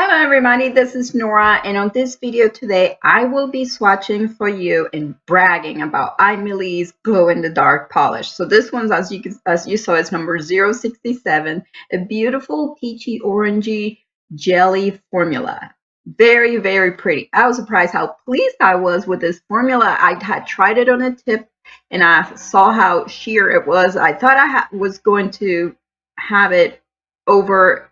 Hello everybody, this is Nora, and on this video today I will be swatching for you and bragging about AIMEILI's glow in the dark polish. So this one's, as you saw, is number 067, a beautiful peachy orangey jelly formula. Very, very pretty. I was surprised how pleased I was with this formula. I had tried it on a tip and I saw how sheer it was. I thought I was going to have it over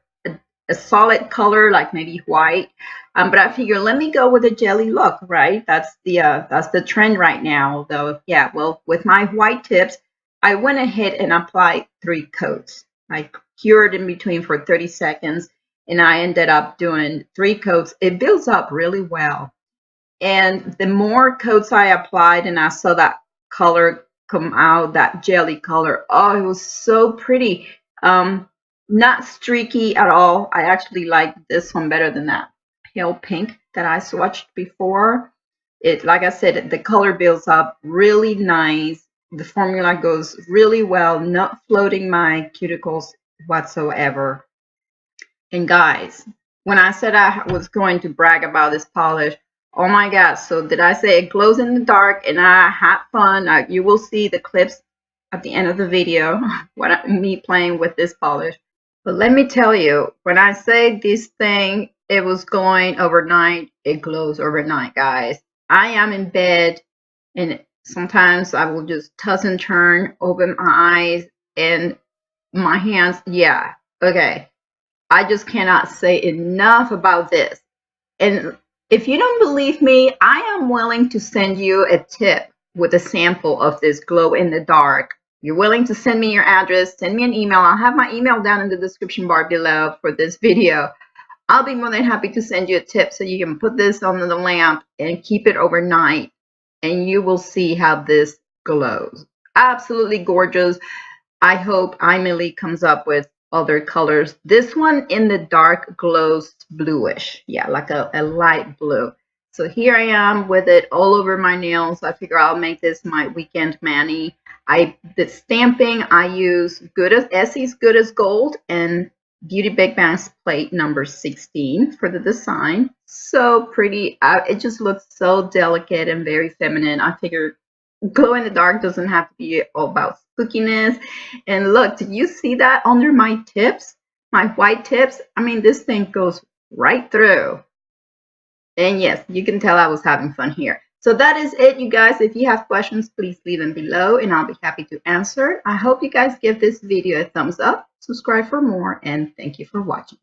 a solid color like maybe white, but I figure let me go with a jelly look, right? That's the trend right now. Though, yeah, well, with my white tips I went ahead and applied 3 coats. I cured in between for 30 seconds and I ended up doing 3 coats. It builds up really well, and the more coats I applied and I saw that color come out, that jelly color, oh, it was so pretty. Not streaky at all. I actually like this one better than that pale pink that I swatched before. It, like I said, the color builds up really nice. The formula goes really well, not floating my cuticles whatsoever. And guys, when I said I was going to brag about this polish, oh my god, so did I say it glows in the dark and I had fun? You will see the clips at the end of the video, me playing with this polish. But let me tell you, when I say this thing, it was glowing overnight, it glows overnight, guys. I am in bed and sometimes I will just toss and turn, open my eyes and my hands. Yeah, okay. I just cannot say enough about this. And if you don't believe me, I am willing to send you a tip with a sample of this glow in the dark. You're willing to send me your address, send me an email. I'll have my email down in the description bar below for this video. I'll be more than happy to send you a tip so you can put this on the lamp and keep it overnight, and you will see how this glows. Absolutely gorgeous. I hope AIMEILI comes up with other colors. This one in the dark glows bluish. Yeah, like a light blue. So here I am with it all over my nails. I figure I'll make this my weekend mani. The stamping I use Essie's Good as Gold and Beauty Big Bang's plate number 16 for the design. So pretty. It just looks so delicate and very feminine. I figure glow in the dark doesn't have to be all about spookiness. And look, did you see that under my tips? My white tips? I mean, this thing goes right through. And yes, you can tell I was having fun here. So that is it, you guys. If you have questions, please leave them below and I'll be happy to answer. I hope you guys give this video a thumbs up, subscribe for more, and thank you for watching.